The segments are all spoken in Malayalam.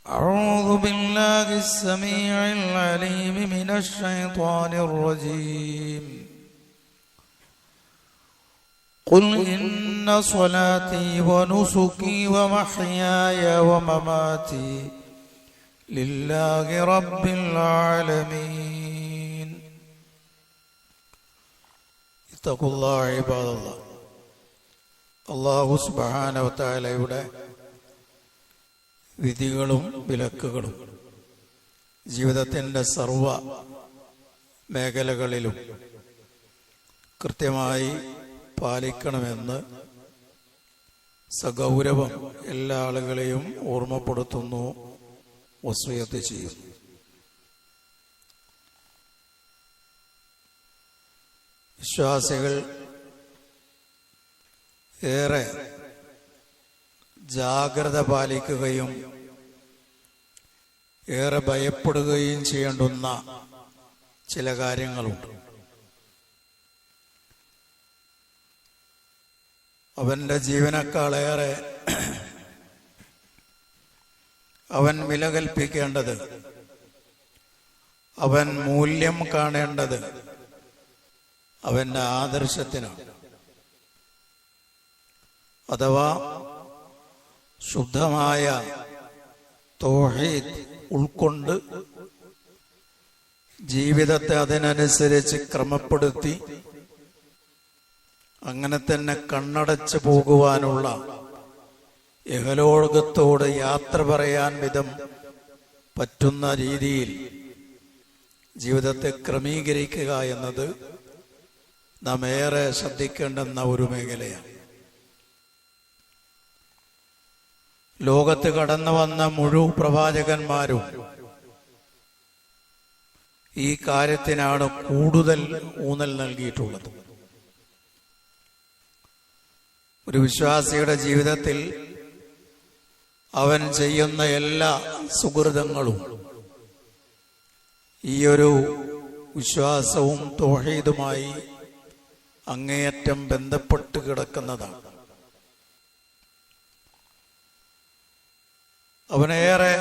أعوذ بالله السميع العليم من الشيطان الرجيم قل إن صلاتي ونسكي ومحياي ومماتي لله رب العالمين اتقوا الله عباد الله. അല്ലാഹു സുബ്ഹാനഹു വ തആലയുടെ വിധികളും വിലക്കുകളും ജീവിതത്തിൻ്റെ സർവ മേഖലകളിലും കൃത്യമായി പാലിക്കണമെന്ന് സഗൗരവം എല്ലാ ആളുകളെയും ഓർമ്മപ്പെടുത്തുന്നു, വസിയത്ത് ചെയ്യുന്നു. വിശ്വാസികൾ ഏറെ ജാഗ്രത പാലിക്കുകയും ഏറെ ഭയപ്പെടുകയും ചെയ്യേണ്ടുന്ന ചില കാര്യങ്ങളുണ്ട്. അവൻ്റെ ജീവനേക്കാളേറെ അവൻ വില കൽപ്പിക്കേണ്ടത്, അവൻ മൂല്യം കാണേണ്ടത് അവൻ്റെ ആദർശത്തിനാണ്. അഥവാ ശുദ്ധമായ തൗഹീദ് ഉൾക്കൊണ്ട് ജീവിതത്തെ അതിനനുസരിച്ച് ക്രമപ്പെടുത്തി അങ്ങനെ തന്നെ കണ്ണടച്ചു പോകുവാനുള്ള ഇഹലോകത്തോട് യാത്ര പറയാൻ വിധം പറ്റുന്ന രീതിയിൽ ജീവിതത്തെ ക്രമീകരിക്കുക എന്നത് നാം ഏറെ ശ്രദ്ധിക്കേണ്ടുന്ന ഒരു മേഖലയാണ്. ലോകത്ത് കടന്നു വന്ന മുഴുവൻ പ്രവാചകന്മാരും ഈ കാര്യത്തിനാണ് കൂടുതൽ ഊന്നൽ നൽകിയിട്ടുള്ളത്. ഒരു വിശ്വാസിയുടെ ജീവിതത്തിൽ അവൻ ചെയ്യുന്ന എല്ലാ സുഹൃതങ്ങളും ഈ ഒരു വിശ്വാസവും തൗഹീദുമായി അങ്ങേയറ്റം ബന്ധപ്പെട്ട് കിടക്കുന്നതാണ്. അവനേറെ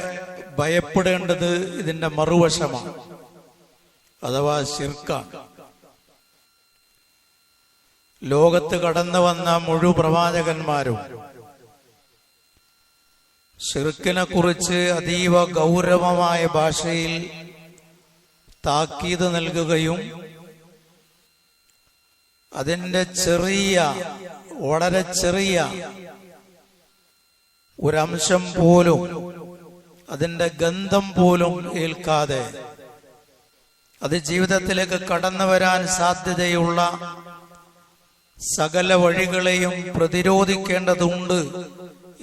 ഭയപ്പെടേണ്ടത് ഇതിന്റെ മറുവശമാണ്, അഥവാ ശിർക്കാണ്. ലോകത്ത് കടന്നു വന്ന മുഴുവൻ പ്രവാചകന്മാരും ശിർക്കിനെ കുറിച്ച് അതീവ ഗൗരവമായ ഭാഷയിൽ താക്കീത് നൽകുകയും അതിൻ്റെ വളരെ ചെറിയ ഒരംശം പോലും, അതിൻ്റെ ഗന്ധം പോലും ഏൽക്കാതെ അത് ജീവിതത്തിലേക്ക് കടന്നു വരാൻ സാധ്യതയുള്ള സകല വഴികളെയും പ്രതിരോധിക്കേണ്ടതുണ്ട്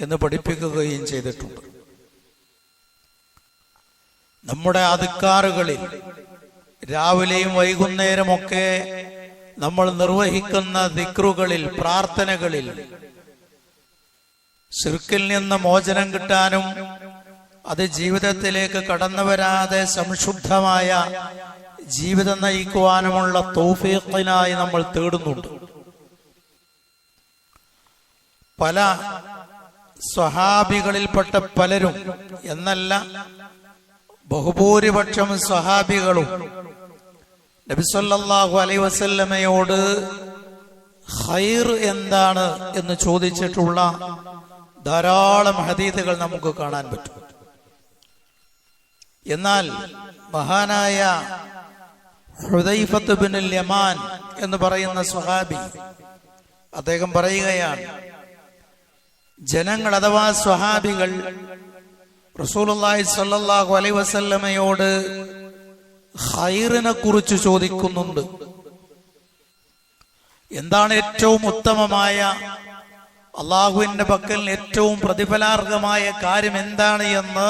എന്ന് പഠിപ്പിക്കുകയും ചെയ്തിട്ടുണ്ട്. നമ്മുടെ അദ്കാറുകളിൽ രാവിലെയും വൈകുന്നേരമൊക്കെ നമ്മൾ നിർവഹിക്കുന്ന ദിക്റുകളിൽ, പ്രാർത്ഥനകളിൽ ശിർക്കിൽ നിന്ന് മോചനം കിട്ടാനും അത് ജീവിതത്തിലേക്ക് കടന്നു വരാതെ സംശുദ്ധമായ ജീവിതം നയിക്കുവാനുമുള്ള തൗഫീഖിനായി നമ്മൾ തേടുന്നുണ്ട്. പല സ്വഹാബികളിൽപ്പെട്ട പലരും എന്നല്ല, ബഹുഭൂരിപക്ഷം സ്വഹാബികളും നബി സല്ലല്ലാഹു അലൈഹി വസല്ലമയോട് ഖൈർ എന്താണ് എന്ന് ചോദിച്ചിട്ടുള്ള ധാരാളം ഹദീസുകൾ നമുക്ക് കാണാൻ പറ്റും. എന്നാൽ മഹാനായ ഹുദൈഫത്ത് ബിനുൽ യമാൻ എന്ന് പറയുന്ന സ്വഹാബി, അദ്ദേഹം പറയുകയാണ്, ജനങ്ങൾ അഥവാ സ്വഹാബികൾ റസൂലുള്ളാഹി സ്വല്ലല്ലാഹു അലൈഹി വസല്ലമയോട് ഖൈറിനെ കുറിച്ച് ചോദിക്കുന്നുണ്ട്. എന്താണ് ഏറ്റവും ഉത്തമമായ, അള്ളാഹുവിന്റെ പക്കൽ ഏറ്റവും പ്രതിഫലാർഹമായ കാര്യം എന്താണ് എന്ന്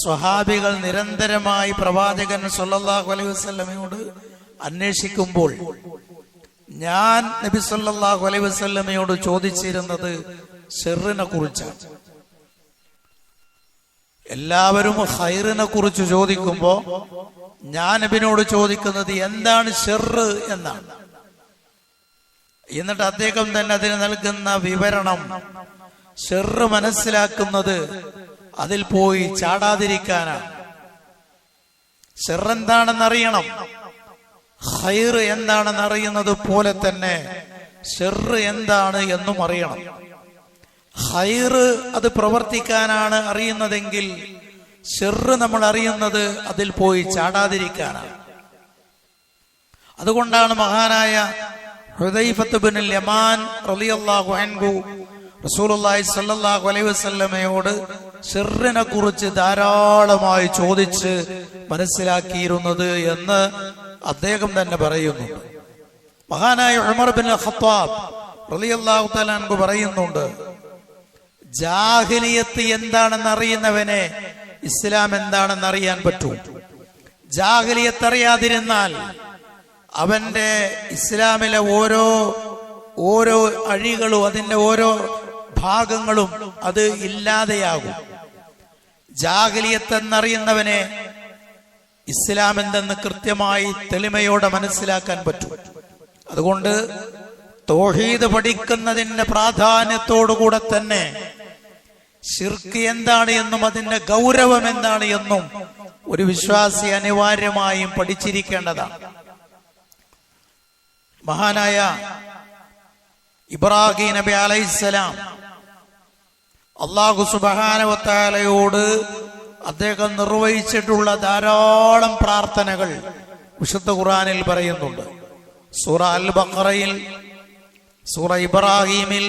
സ്വഹാബികൾ നിരന്തരമായി പ്രവാചകൻ സല്ലല്ലാഹു അലൈഹി വസല്ലമയോട് അന്വേഷിക്കുമ്പോൾ ഞാൻ നബി സല്ലല്ലാഹു അലൈഹി വസല്ലമയോട് ചോദിച്ചിരുന്നത് ഷർറിനെ കുറിച്ചാണ്. എല്ലാവരും ഖൈറിനെ കുറിച്ച് ചോദിക്കുമ്പോ ഞാൻ നബിയോട് ചോദിക്കുന്നത് എന്താണ് ഷർറ് എന്നാണ്. എന്നിട്ട് അദ്ദേഹം തന്നെ അതിന് നൽകുന്ന വിവരണം, ഷർറ് മനസ്സിലാക്കുന്നത് അതിൽ പോയി ചാടാതിരിക്കാനാണ്. ഷർറ് എന്താണെന്നറിയണം, ഖൈർ എന്താണെന്ന് അറിയുന്നത് പോലെ തന്നെ ഷർറ് എന്താണ് എന്നും അറിയണം. ഖൈർ അത് പ്രവർത്തിക്കാനാണ് അറിയുന്നതെങ്കിൽ ഷർറ് നമ്മൾ അറിയുന്നത് അതിൽ പോയി ചാടാതിരിക്കാനാണ്. അതുകൊണ്ടാണ് മഹാനായ ഹുദൈഫത്ത് ബിനുൽ യമാൻ റളിയല്ലാഹു അൻഹു റസൂലുള്ളാഹി സ്വല്ലല്ലാഹു അലൈഹി വസല്ലമയോട് ഷർറിനെ കുറിച്ച് ധാരാളമായി ചോദിച്ച് മനസ്സിലാക്കിയിരുന്നത് എന്ന് അദ്ദേഹം തന്നെ പറയുന്നുണ്ട്. മഹാനായ ഉമർ ബിൻ ഖത്താബ് റളിയല്ലാഹു തആല അൻഹു പറയുന്നുണ്ട്, ജാഹിലിയത്ത് എന്താണെന്ന് അറിയുന്നവനെ ഇസ്ലാം എന്താണെന്ന് അറിയാൻ പറ്റൂ. ജാഹിലിയത്ത് അറിയാതിരുന്നാൽ അവന്റെ ഇസ്ലാമിലെ ഓരോ അഴികളും അതിന്റെ ഓരോ ഭാഗങ്ങളും അത് ഇല്ലാതെയാകും. ജാഹിലിയത്ത് എന്നറിയുന്നവനെ ഇസ്ലാം എന്തെന്ന് കൃത്യമായി തെളിമയോടെ മനസ്സിലാക്കാൻ പറ്റും. അതുകൊണ്ട് തൗഹീദ് പഠിക്കുന്നതിന്റെ പ്രാധാന്യത്തോടുകൂടെ തന്നെ ശിർക്ക് എന്താണ് എന്നും അതിന്റെ ഗൗരവം എന്താണ് എന്നും ഒരു വിശ്വാസി അനിവാര്യമായും പഠിച്ചിരിക്കേണ്ടതാണ്. മഹാനായ ഇബ്രാഹിം നബി അലൈഹിസ്സലാം അല്ലാഹു സുബ്ഹാനഹു വ തആലയോട് അദ്ദേഹം നിർവഹിച്ചിട്ടുള്ള ധാരാളം പ്രാർത്ഥനകൾ വിശുദ്ധ ഖുർആനിൽ പറയുന്നുണ്ട്. സൂറ അൽ ബഖറയിൽ, സൂറ ഇബ്രാഹിമിൽ,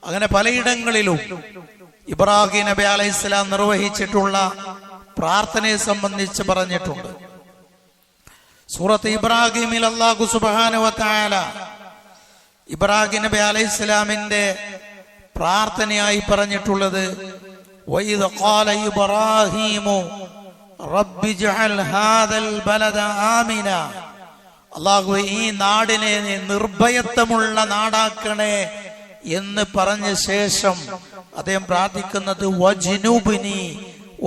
അങ്ങനെ പലയിടങ്ങളിലും ഇബ്രാഹിം നബി അലൈഹിസ്സലാം നിർവഹിച്ചിട്ടുള്ള പ്രാർത്ഥനയെ സംബന്ധിച്ച് പറഞ്ഞിട്ടുണ്ട്. സൂറത്ത് ഇബ്രാഹിമിൽ അല്ലാഹു സുബ്ഹാനഹു വ തആല ഇബ്രാഹിം നബി അലൈഹിസ്സലാമിന്റെ പ്രാർത്ഥനയായി പറഞ്ഞിട്ടുള്ളത്, വഇദ് ഖാല ഇബ്രാഹീമു റബ്ബി ജഅൽ ഹാദൽ ബലദ ആമിന, അല്ലാഹു ഈ നാടിനെ നിർഭയത്വമുള്ള നാടാക്കണേ എന്ന് പറഞ്ഞ ശേഷം അദ്ദേഹം പ്രാർത്ഥിക്കുന്നത് വജ്നുബ്നി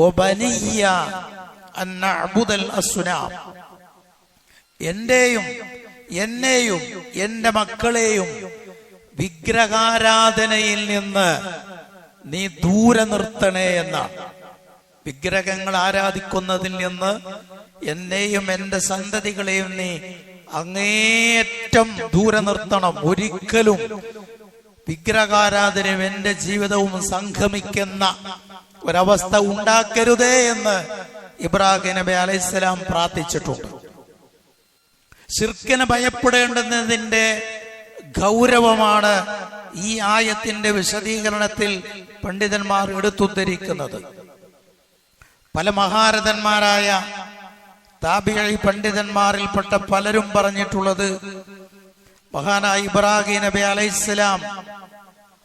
വബനിയ അൻ നഅ്ബുദൽ അസ്നാം, എന്നെയും എന്റെ മക്കളെയും വിഗ്രഹാരാധനയിൽ നിന്ന് നീ ദൂരെ നിർത്തണേ എന്നാണ്. വിഗ്രഹങ്ങൾ ആരാധിക്കുന്നതിൽ നിന്ന് എന്നെയും എന്റെ സന്തതികളെയും നീ അങ്ങേയറ്റം ദൂരെ നിർത്തണം. ഒരിക്കലും വിഗ്രഹാരാധനയും എന്റെ ജീവിതവും സംഗമിക്കുന്ന ഒരവസ്ഥ ഉണ്ടാക്കരുതേ എന്ന് ഇബ്രാഹിം നബി അലൈഹിസ്സലാം പ്രാർത്ഥിച്ചിട്ടുണ്ട്. ശിർക്കിനെ ഭയപ്പെടേണ്ടുന്നതിന്റെ ഗൗരവമാണ് ഈ ആയത്തിന്റെ വിശദീകരണത്തിൽ പണ്ഡിതന്മാർ എടുത്തുദ്ധരിക്കുന്നത്. പല മഹാരഥന്മാരായ താബിഈ പണ്ഡിതന്മാരിൽപ്പെട്ട പലരും പറഞ്ഞിട്ടുള്ളത്, മഹാനായ ഇബ്രാഹിം നബി അലൈഹിസ്സലാം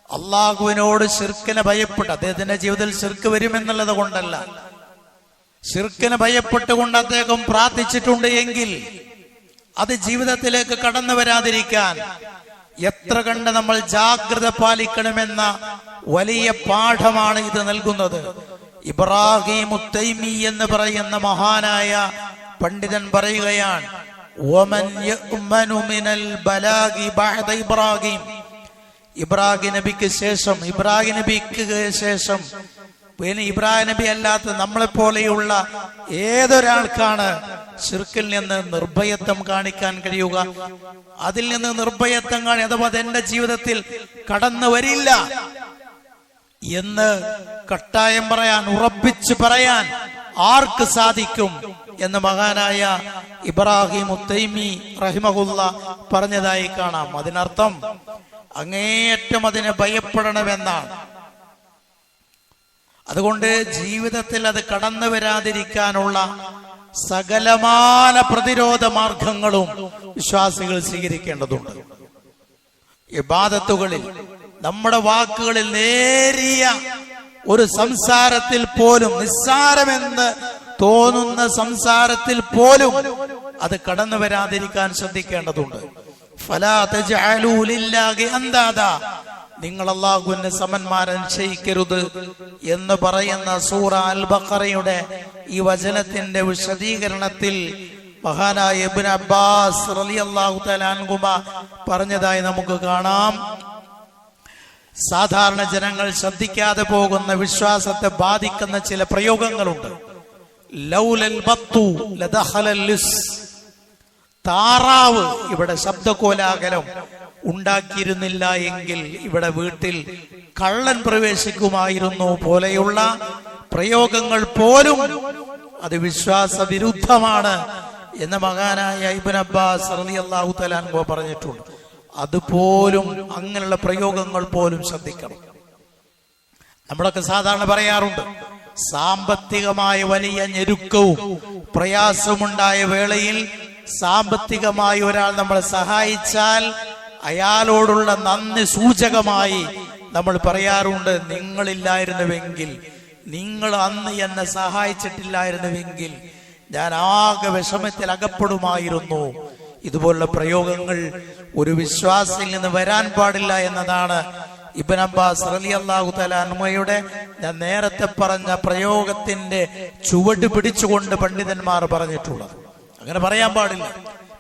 അള്ളാഹുവിനോട് ശിർക്കിനെ ഭയപ്പെട്ട്, അദ്ദേഹത്തിന്റെ ജീവിതത്തിൽ ശിർക്ക് വരുമെന്നുള്ളത് കൊണ്ടല്ല, ശിർക്കിനെ ഭയപ്പെട്ടുകൊണ്ട് അദ്ദേഹം പ്രാർത്ഥിച്ചിട്ടുണ്ട് എങ്കിൽ അത് ജീവിതത്തിലേക്ക് കടന്നു വരാതിരിക്കാൻ എത്ര കണ്ട് നമ്മൾ ജാഗ്രത പാലിക്കണമെന്ന വലിയ പാഠമാണ് ഇത് നൽകുന്നത്. ഇബ്രാഹിം തൈമി എന്ന് പറയുന്ന മഹാനായ പണ്ഡിതൻ പറയുകയാണ്, വമൻ യഅ്മനു മിനൽ ബലാഗി ബഅദ ഇബ്രാഹിം, ഇബ്രാഹിം നബിക്ക് ശേഷം പിന്നെ ഇബ്രാഹിം നബി അല്ലാത്ത നമ്മളെപ്പോലെയുള്ള ഏതൊരാൾക്കാണ് ശിർക്കിൽ നിന്ന് നിർഭയത്വം കാണിക്കാൻ കഴിയുക? അതിൽ നിന്ന് നിർഭയത്വം അഥവാ അതെന്റെ ജീവിതത്തിൽ കടന്നു വരില്ല എന്ന് കട്ടായം പറയാൻ, ഉറപ്പിച്ചു പറയാൻ ആർക്ക് സാധിക്കും എന്ന് മഹാനായ ഇബ്രാഹിം തൈമി റഹിമഹുല്ല പറഞ്ഞതായി കാണാം. അതിനർത്ഥം അങ്ങേയറ്റം അതിനെ ഭയപ്പെടണമെന്നാണ്. അതുകൊണ്ട് ജീവിതത്തിൽ അത് കടന്നു വരാതിരിക്കാനുള്ള സകലമാന പ്രതിരോധ മാർഗങ്ങളും വിശ്വാസികൾ സ്വീകരിക്കേണ്ടതുണ്ട്. ഇബാദത്തുകളിൽ, നമ്മുടെ വാക്കുകളിൽ നേരിയ ഒരു സംസാരത്തിൽ പോലും, നിസ്സാരമെന്ന് തോന്നുന്ന സംസാരത്തിൽ പോലും അത് കടന്നു വരാതിരിക്കാൻ ശ്രദ്ധിക്കേണ്ടതുണ്ട്. ഫലാ തജ്അലൂ ലില്ലാഹി അന്ദാദാ, നിങ്ങൾ അല്ലാഹുവിനെ സമന്മാരെ നിശ്ചയിക്കരുത് എന്ന് പറയുന്ന സൂറ അൽ ബഖറയുടെ ഈ വചനത്തിന്റെ വിശദീകരണത്തിൽ മഹാനായ ഇബ്നു അബ്ബാസ് റളിയല്ലാഹു തആല അൻഹുമ പറഞ്ഞതായി നമുക്ക് കാണാം. സാധാരണ ജനങ്ങൾ ശ്രദ്ധിക്കാതെ പോകുന്ന വിശ്വാസത്തെ ബാധിക്കുന്ന ചില പ്രയോഗങ്ങളുണ്ട്. ലൗലൽ ബത്തു ലദഖലൽ ലിസ്. താറാവ് ഇവിടെ ശബ്ദകോലാഹലം ഉണ്ടാക്കിയിരുന്നില്ല എങ്കിൽ ഇവിടെ വീട്ടിൽ കള്ളൻ പ്രവേശിക്കുമായിരുന്നു പോലെയുള്ള പ്രയോഗങ്ങൾ പോലും അത് വിശ്വാസ വിരുദ്ധമാണ് എന്ന് മഹാനായ ഇബ്നു അബ്ബാസ് റളിയല്ലാഹു തആല അൻഹു പറഞ്ഞിട്ടുണ്ട്. അതുപോലും അങ്ങനെയുള്ള പ്രയോഗങ്ങൾ പോലും ശ്രദ്ധിക്കണം. നമ്മളൊക്കെ സാധാരണ പറയാറുണ്ട്, സാമ്പത്തികമായ വലിയ ഞെരുക്കവും പ്രയാസമുണ്ടായ വേളയിൽ സാമ്പത്തികമായി ഒരാൾ നമ്മളെ സഹായിച്ചാൽ അയാളോടുള്ള നന്ദി സൂചകമായി നമ്മൾ പറയാറുണ്ട്, നിങ്ങളില്ലായിരുന്നുവെങ്കിൽ, നിങ്ങൾ അന്ന് എന്നെ സഹായിച്ചിട്ടില്ലായിരുന്നുവെങ്കിൽ ഞാൻ ആകെ വിഷമത്തിൽ അകപ്പെടുമായിരുന്നു. ഇതുപോലുള്ള പ്രയോഗങ്ങൾ ഒരു വിശ്വാസിയിൽ നിന്ന് വരാൻ പാടില്ല എന്നതാണ് ഇബ്നു അബ്ബാസ് റളിയല്ലാഹു തആല അൻഹുയുടെ ഞാൻ നേരത്തെ പറഞ്ഞ പ്രയോഗത്തിന്റെ ചുവട് പിടിച്ചുകൊണ്ട് പണ്ഡിതന്മാർ പറഞ്ഞിട്ടുള്ളത്. അങ്ങനെ പറയാൻ പാടില്ല.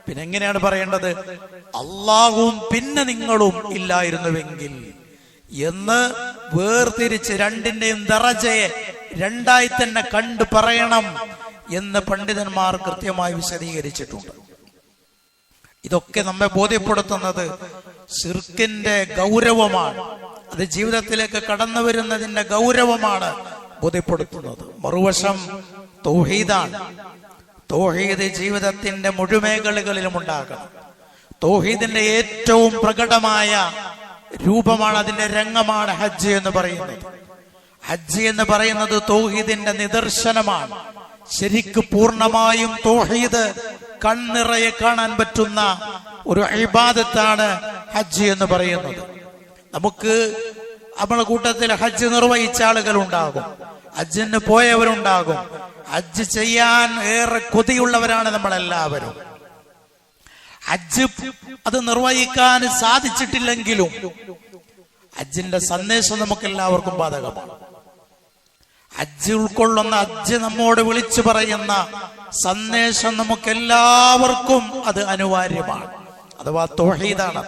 പിന്നെ എങ്ങനെയാണ് പറയേണ്ടത്? അള്ളാഹുവും പിന്നെ നിങ്ങളും ഇല്ലായിരുന്നുവെങ്കിൽ എന്ന് വേർതിരിച്ച് രണ്ടിന്റെയും ദറജയെ രണ്ടായി തന്നെ കണ്ടു പറയണം എന്ന് പണ്ഡിതന്മാർ കൃത്യമായി വിശദീകരിച്ചിട്ടുണ്ട്. ഇതൊക്കെ നമ്മെ ബോധ്യപ്പെടുത്തുന്നത് ശിർക്കിന്റെ ഗൗരവമാണ്. അത് ജീവിതത്തിലേക്ക് കടന്നു വരുന്നതിന്റെ ഗൗരവമാണ് ബോധ്യപ്പെടുത്തുന്നത്. മറുവശം തൗഹീദാണ്. തൗഹീദ് ജീവിതത്തിന്റെ മുഴുമേഖലകളിലും ഉണ്ടാകണം. തൗഹീദിന്റെ ഏറ്റവും പ്രകടമായ രൂപമാണ്, അതിന്റെ രംഗമാണ് ഹജ്ജ് എന്ന് പറയുന്നത്. ഹജ്ജ് എന്ന് പറയുന്നത് തൗഹീദിന്റെ നിദർശനമാണ്. ശരിക്ക് പൂർണ്ണമായും തൗഹീദ് കണ്ണിറയെ കാണാൻ പറ്റുന്ന ഒരു ഇബാദത്താണ് ഹജ്ജ് എന്ന് പറയുന്നത്. നമുക്ക് നമ്മുടെ കൂട്ടത്തിൽ ഹജ്ജ് നിർവഹിച്ച ആളുകൾ ഉണ്ടാകും, ഹജ്ജിന് പോയവരുണ്ടാകും. ഹജ്ജ് ചെയ്യാൻ ഏറെ കൊതിയുള്ളവരാണ് നമ്മളെല്ലാവരും. ഹജ്ജ് അത് നിർവഹിക്കാൻ സാധിച്ചിട്ടില്ലെങ്കിലും ഹജ്ജിന്റെ സന്ദേശം നമുക്ക് എല്ലാവർക്കും ബാധകമാണ്. ഹജ്ജ് ഉൾക്കൊള്ളുന്ന, ഹജ്ജ് നമ്മോട് വിളിച്ചു പറയുന്ന സന്ദേശം നമുക്ക് എല്ലാവർക്കും അത് അനിവാര്യമാണ്. അഥവാ തൗഹീദാണ്.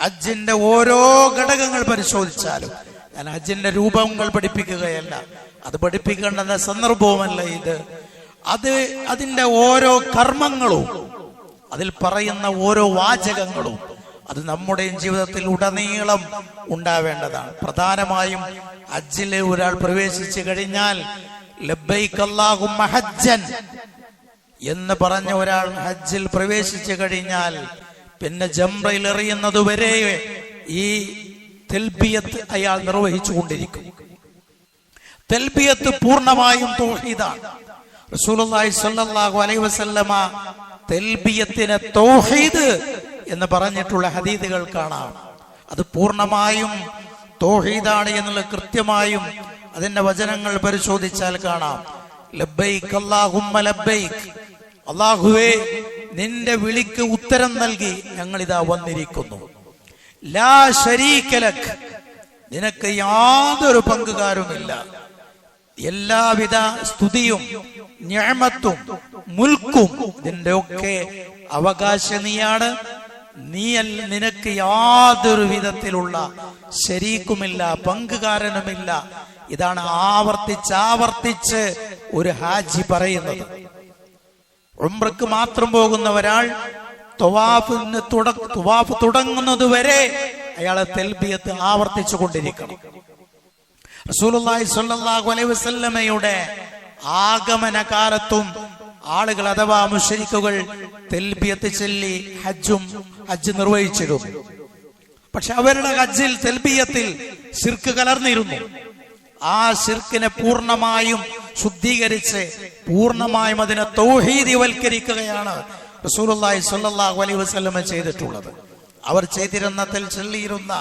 ഹജ്ജിന്റെ ഓരോ ഘടകങ്ങൾ പരിശോധിച്ചാലും, ഞാൻ ഹജ്ജിന്റെ രൂപങ്ങൾ പഠിപ്പിക്കുകയല്ല, അത് പഠിപ്പിക്കേണ്ട സന്ദർഭവുമല്ല ഇത്. അതിന്റെ ഓരോ കർമ്മങ്ങളും, അതിൽ പറയുന്ന ഓരോ വാചകങ്ങളും അത് നമ്മുടെ ജീവിതത്തിൽ ഉടനീളം ഉണ്ടാവേണ്ടതാണ്. പ്രധാനമായും ഹജ്ജിലെ ഒരാൾ പ്രവേശിച്ചു കഴിഞ്ഞാൽ ലബ്ബൈക അല്ലാഹുമ്മ ഹജ്ജൻ എന്ന് പറഞ്ഞ ഒരാൾ ഹജ്ജിൽ പ്രവേശിച്ചു കഴിഞ്ഞാൽ പിന്നെ ജംറയിൽ എറിയുന്നത് വരെ ഈ തൽബിയത്ത് അയാൾ നിർവഹിച്ചു കൊണ്ടിരിക്കും. തൽബിയത്ത് പൂർണ്ണമായും തൗഹീദാണ്. റസൂലുള്ളാഹി സ്വല്ലല്ലാഹു അലൈഹി വസല്ലമ തൽബിയത്തിനെ തൗഹീദ് എന്ന് പറഞ്ഞിട്ടുള്ള ഹദീസുകൾ കാണാം. അത് പൂർണ്ണമായും തൗഹീദാണ് എന്നുള്ള കൃത്യമായും അതിന്റെ വചനങ്ങൾ പരിശോധിച്ചാൽ കാണാം. ലബ്ബൈക അല്ലാഹുമ്മ ലബ്ബൈക, അല്ലാഹുവേ നിന്റെ വിളിക്ക് ഉത്തരം നൽകി ഞങ്ങൾ ഇതാ വന്നിരിക്കുന്നു. ലാ ശരീക ലക്, നിനക്ക് യാതൊരു പങ്കുകാരുമില്ല. എല്ലാവിധ സ്തുതിയും നിഅമത്തും മുൽക്കും നിന്റെ ഒക്കെ അവകാശ നീയാണ്. നിനക്ക് യാതൊരു വിധത്തിലുള്ള ശരീക്കുമില്ല, പങ്കുകാരനുമില്ല. ഇതാണ് ആവർത്തിച്ച് ഒരു ഹാജി പറയുന്നത്. ഉംറക്ക് മാത്രം പോകുന്ന ഒരാൾ തവാഫ് തുടങ്ങുന്നത് വരെ അയാളെ തൽബിയത്ത് ആവർത്തിച്ചു കൊണ്ടിരിക്കണം. റസൂലുള്ളാഹി സ്വല്ലല്ലാഹു അലൈഹി വസല്ലമയുടെ ആഗമന കാലത്തും ആളുകൾ അഥവാ മുശ്രിക്കുകൾ തൽബിയത്ത് ചൊല്ലി ഹജ്ജ് നിർവഹിച്ചിരുന്നു. പക്ഷെ അവരുടെ ഹജ്ജിൽ തൽബിയത്തിൽ ശിർക്ക് കലർന്നിരുന്നു. ആ ശിർക്കിനെ പൂർണ്ണമായും ശുദ്ധീകരിച്ച് പൂർണ്ണമായും അതിനെ തൗഹീദീവൽക്കരിക്കുകയാണ് റസൂലുള്ളാഹി സ്വല്ലല്ലാഹു അലൈഹി വസല്ലമ ചെയ്തിട്ടുള്ളത്. അവർ ചെയ്തിരുന്ന ചൊല്ലിയിരുന്ന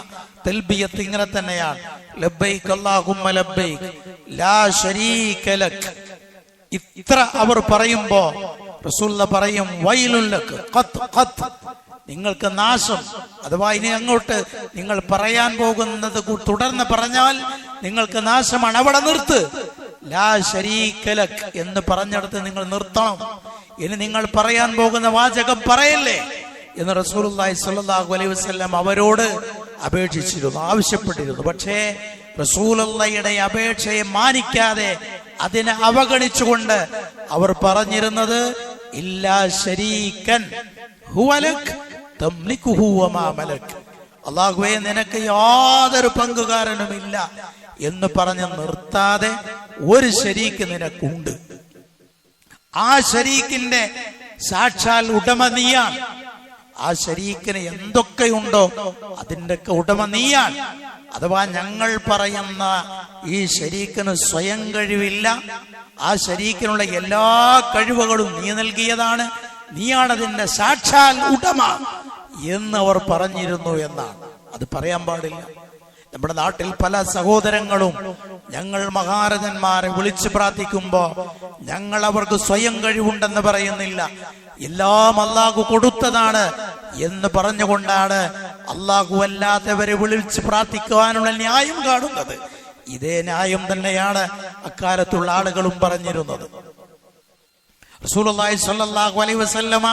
തൽബിയത്ത് ഇങ്ങനെ തന്നെയാണ്. ലബ്ബൈക അല്ലാഹുമ്മ ലബ്ബൈക ലാ ശരീക ലക്. ഇത്ര അവർ പറയുമ്പോ റസൂലുള്ളാഹി പറയും വൈലുൽ ലക് ഖത്ത്, നിങ്ങൾക്ക് നാശം. അഥവാ ഇനി അങ്ങോട്ട് നിങ്ങൾ പറയാൻ പോകുന്നത് തുടർന്ന് പറഞ്ഞാൽ നിങ്ങൾക്ക് നാശമാണ്, അവിടെ നിർത്ത്. ലാ ശരീക ലക് എന്ന് പറഞ്ഞെടുത്ത് നിങ്ങൾ നിർത്തണം. ഇനി നിങ്ങൾ പറയാൻ പോകുന്ന വാചകം പറയല്ലേ എന്ന് റസൂലുള്ളാഹി സ്വല്ലല്ലാഹു അലൈഹി വസല്ലം അവരോട് അപേക്ഷിച്ചിരുന്നു, ആവശ്യപ്പെട്ടിരുന്നു. പക്ഷേ റസൂലുള്ളാഹിയുടെ അപേക്ഷയെ മാനിക്കാതെ അതിനെ അവഗണിച്ചുകൊണ്ട് അവർ പറഞ്ഞിരുന്നത് ഇല്ലാ ശരീകൻ ഹുവലക് തംലികുഹു വമാ മലക്, അല്ലാഹുവേ നിനക്ക് യാതൊരു പങ്കുകാരനുമില്ല എന്ന് പറഞ്ഞ് നിർത്താതെ ഒരു ശരീക്ക് നിനക്കുണ്ട്, ആ ശരീക്കിന്റെ സാക്ഷാൽ ഉടമ നീയാണ്, ആ ശരീക്കിന് എന്തൊക്കെയുണ്ടോ അതിൻ്റെയൊക്കെ ഉടമ നീയാണ്. അഥവാ ഞങ്ങൾ പറയുന്ന ഈ ശരീക്കിന് സ്വയം കഴിവില്ല, ആ ശരീക്കിനുള്ള എല്ലാ കഴിവുകളും നീ നൽകിയതാണ്, നീയാണതിന്റെ സാക്ഷാൽ ഉടമ എന്ന് അവർ പറഞ്ഞിരുന്നു എന്നാണ്. അത് പറയാൻ പാടില്ല. നമ്മുടെ നാട്ടിൽ പല സഹോദരങ്ങളും ഞങ്ങൾ മഹാരഥന്മാരെ വിളിച്ചു പ്രാർത്ഥിക്കുമ്പോ ഞങ്ങൾ അവർക്ക് സ്വയം കഴിവുണ്ടെന്ന് പറയുന്നില്ല, എല്ലാം അല്ലാഹു കൊടുത്തതാണ് എന്ന് പറഞ്ഞുകൊണ്ടാണ് അല്ലാഹു അല്ലാത്തവരെ വിളിച്ച് പ്രാർത്ഥിക്കുവാനുള്ള ന്യായം കാണുന്നത്. ഇതേ ന്യായം തന്നെയാണ് അക്കാലത്തുള്ള ആളുകളും പറഞ്ഞിരുന്നത്. റസൂലുള്ളാഹി സ്വല്ലല്ലാഹു അലൈഹി വസല്ലമ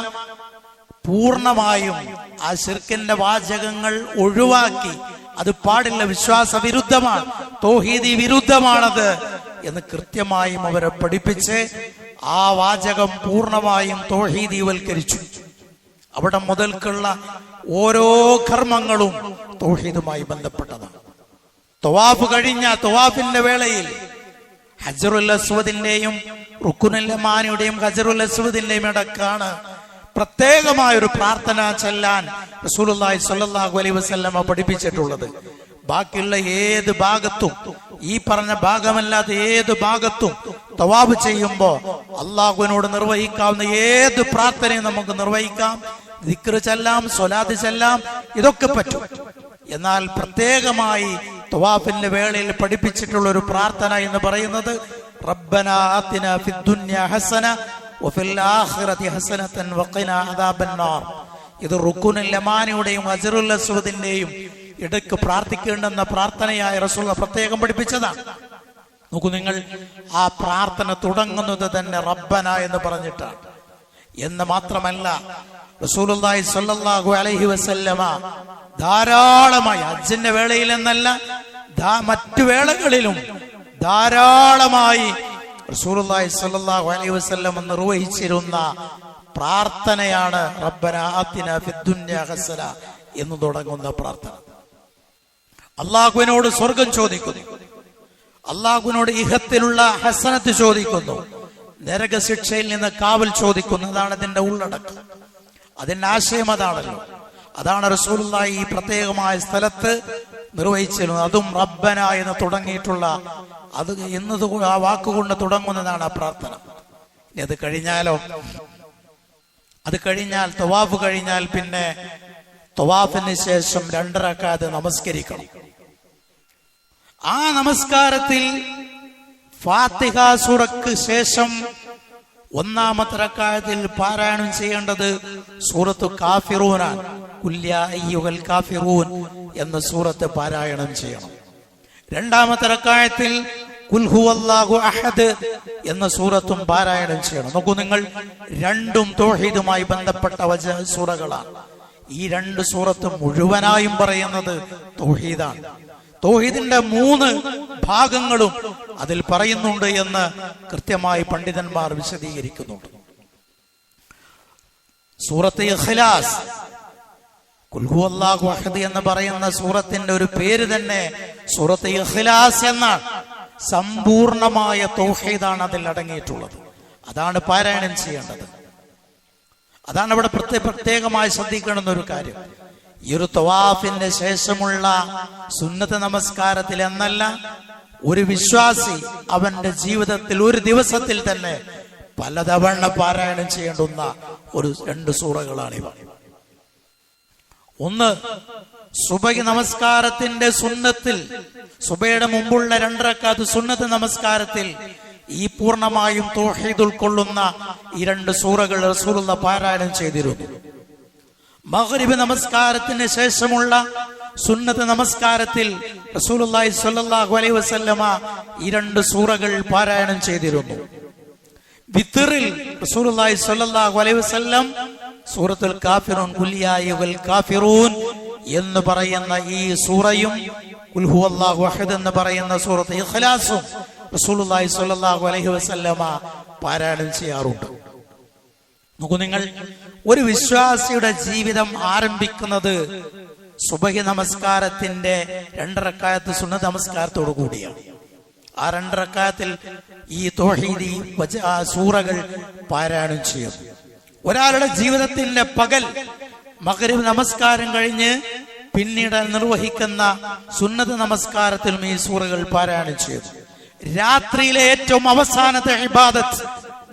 പൂർണ്ണമായും ആ ശിർക്കിന്റെ വാചകങ്ങൾ ഒഴിവാക്കി, അത് പാടില്ല, വിശ്വാസ വിരുദ്ധമാണ്, തൗഹീദി വിരുദ്ധമാണത് എന്ന് കൃത്യമായും അവരെ പഠിപ്പിച്ച് ആ വാചകം പൂർണ്ണമായും തൗഹീദിവൽക്കരിച്ചു. അവിടെ മുതൽക്കുള്ള ഓരോ കർമ്മങ്ങളും തൗഹീദുമായി ബന്ധപ്പെട്ടതാണ്. തവാഫ് കഴിഞ്ഞ തവാഫിന്റെ വേളയിൽ ഹജറുൽ അസ്വദിന്റെയും റുക്കുനുൽ യമാനിയുടെയും ഹജറുൽ അസ്വദിന്റെയും ഇടക്കാണ് പ്രത്യേകമായൊരു പ്രാർത്ഥന ചെല്ലാൻ റസൂലുള്ളാഹി സ്വല്ലല്ലാഹു അലൈഹി വസല്ലമ പഠിപ്പിച്ചിട്ടുള്ളത്. ബാക്കിയുള്ള ഏത് ഭാഗത്തും, ഈ പറഞ്ഞ ഭാഗമല്ലാത്ത ഏത് ഭാഗത്തും തവാഫ് ചെയ്യുമ്പോ അള്ളാഹുവിനോട് നിർവഹിക്കാവുന്ന ഏത് പ്രാർത്ഥനയും നമുക്ക് നിർവഹിക്കാം, ദിക്ർ ചെല്ലാം, സ്വലാത്ത് ചെല്ലാം, ഇതൊക്കെ പറ്റും. എന്നാൽ പ്രത്യേകമായി തവാഫിന്റെ വേളയിൽ പഠിപ്പിച്ചിട്ടുള്ള ഒരു പ്രാർത്ഥന എന്ന് പറയുന്നത് റബ്ബനാ ആതിനാ ഫിദ്ദുനിയാ ഹസന വഫിൽ ആഖിറതി ഹസനതൻ വഖിനാ അദാബന്നാർ. ഇത് റുക്കുനുൽ യമാനിയുടെയും ഹജറുൽ അസ്വദിന്റെയും ഇടയ്ക്ക് പ്രാർത്ഥിക്കേണ്ടെന്ന പ്രാർത്ഥനയായ റസൂൽ പ്രത്യേകം പഠിപ്പിച്ചതാണ്. നോക്കൂ നിങ്ങൾ, ആ പ്രാർത്ഥന തുടങ്ങുന്നത് തന്നെ റബ്ബന എന്ന് പറഞ്ഞിട്ടാണ്. എന്ന് മാത്രമല്ല റസൂലുള്ളാഹി സ്വല്ലല്ലാഹു അലൈഹി വസല്ലമ ധാരാളമായി ഹജ്ജിന്റെ വേളയിൽ എന്നല്ല മറ്റു വേളകളിലും ധാരാളമായി റസൂലുള്ളാഹി സ്വല്ലല്ലാഹു അലൈഹി വസല്ലം നിർവഹിച്ചിരുന്ന പ്രാർത്ഥനയാണ് റബ്ബനാ ആതിനാ ഫിദ്ദുനിയാ ഹസന എന്ന് തുടങ്ങുന്ന പ്രാർത്ഥന. അള്ളാഹുവിനോട് സ്വർഗം ചോദിക്കുന്നു, അള്ളാഹുവിനോട് ഇഹത്തിലുള്ള ഹസനത്ത് ചോദിക്കുന്നു, നരകശിക്ഷയിൽ നിന്ന് കാവൽ ചോദിക്കുന്നു. അതാണ് അതിന്റെ ഉള്ളടക്കം, അതിന്റെ ആശയം അതാണല്ലോ. അതാണ് റസൂലുള്ളാഹി ഈ പ്രത്യേകമായ സ്ഥലത്ത് നിർവഹിച്ചിരുന്നത്. അതും റബ്ബന എന്ന് തുടങ്ങിയിട്ടുള്ള, അത് എന്നത് ആ വാക്കുകൊണ്ട് തുടങ്ങുന്നതാണ് ആ പ്രാർത്ഥന. ഇനി അത് കഴിഞ്ഞാൽ തവാഫ് കഴിഞ്ഞാൽ പിന്നെ തവാഫിന് ശേഷം 2 റക്അത്ത് നമസ്കരിക്കണം. ആ നമസ്കാരത്തിൽ ഫാത്തിഹ സൂറക്ക് ശേഷം 1ാമത്തെ റക്അത്തിൽ പാരായണം ചെയ്യേണ്ടത് സൂറത്തു കാഫിറൂനാണ്. ഖുൽ യാ അയ്യുഹൽ കാഫിറൂൻ എന്ന സൂറത്ത് പാരായണം ചെയ്യണം. 2ാമത്തെ റക്അത്തിൽ ഖുൽ ഹുവല്ലാഹു അഹദ് എന്ന സൂറത്തും പാരായണം ചെയ്യണം. നോക്കൂ നിങ്ങൾ, രണ്ടും തൗഹീദുമായി ബന്ധപ്പെട്ട സൂറകളാണ്. ഈ 2 സൂറത്ത് മുഴുവനായും പറയുന്നത് തൗഹീദാണ്. തൗഹീദിന്റെ 3 ഭാഗങ്ങളും അതിൽ പറയുന്നുണ്ട് എന്ന് കൃത്യമായി പണ്ഡിതന്മാർ വിശദീകരിക്കുന്നുണ്ട്. സൂറത്ത് ഇഖ്ലാസ്, ഖുൽ ഹുവല്ലാഹു അഹദ് എന്ന് പറയുന്ന സൂറത്തിന്റെ ഒരു പേര് തന്നെ സൂറത്ത് ഇഖ്ലാസ് എന്നാണ്. സമ്പൂർണമായ തൗഹീദാണ് അതിൽ അടങ്ങിയിട്ടുള്ളത്. അതാണ് പാരായണം ചെയ്യേണ്ടത്. അതാണ് അവിടെ പ്രത്യേകമായി ശ്രദ്ധിക്കേണ്ടുന്ന ഒരു കാര്യം. ഈ ഒരു തവാഫിന്റെ ശേഷമുള്ള സുന്നത്ത് നമസ്കാരത്തിൽ എന്നല്ല, ഒരു വിശ്വാസി അവന്റെ ജീവിതത്തിൽ ഒരു ദിവസത്തിൽ തന്നെ പലതവണ പാരായണം ചെയ്യേണ്ടുന്ന 2 സൂറകളാണിവ. ഒന്ന്, സുബഹി നമസ്കാരത്തിന്റെ സുന്നത്തിൽ, സുബഹയുടെ മുമ്പുള്ള 2 റക്അത്ത് സുന്നത്ത് നമസ്കാരത്തിൽ ഈ പൂർണ്ണമായും തൗഹീദ് ഉൾക്കൊള്ളുന്ന ഈ 2 സൂറകൾ റസൂലുള്ളാഹി പാരായണം ചെയ്തിരുന്നു. മഗ്രിബ് നമസ്കാരത്തിന് ശേഷമുള്ള സുന്നത്ത് നമസ്കാരത്തിൽ റസൂലുള്ളാഹി സ്വല്ലല്ലാഹു അലൈഹി വസല്ലമ ഈ 2 സൂറകൾ പാരായണം ചെയ്തിരുന്നു. വിത്റിൽ റസൂലുള്ളാഹി സ്വല്ലല്ലാഹു അലൈഹി വസല്ലം സൂറത്തുൽ കാഫിറൂൻ, ഖുൽ യാ അയ്യുഹൽ കാഫിറൂൻ എന്ന് പറയുന്ന ഈ സൂറയും ഖുൽ ഹുവല്ലാഹു അഹദ് എന്ന് പറയുന്ന സൂറത്ത് ഇഖ്ലാസും റസൂലുള്ളാഹി സ്വല്ലല്ലാഹു അലൈഹി വസല്ലമ പാരായണം ചെയ്യാറുണ്ട്. നോക്കൂ നിങ്ങൾ, ഒരു വിശ്വാസിയുടെ ജീവിതം ആരംഭിക്കുന്നത് സുബഹി നമസ്കാരത്തിന്റെ 2 റക്അത്ത് സുന്നത്ത് നമസ്കാരത്തോടു കൂടിയാണ്. ആ 2 റക്അത്തിൽ ഈ തൗഹീദി സൂറകൾ പാരായണം ചെയ്യും. ഒരാളുടെ ജീവിതത്തിന്റെ പകൽ മഗ്രിബ് നമസ്കാരം കഴിഞ്ഞ് പിന്നീട് നിർവഹിക്കുന്ന സുന്നത്ത് നമസ്കാരത്തിലും ഈ സൂറകൾ പാരായണം ചെയ്യും. രാത്രിയിലെ ഏറ്റവും അവസാനത്തെ ഇബാദത്ത്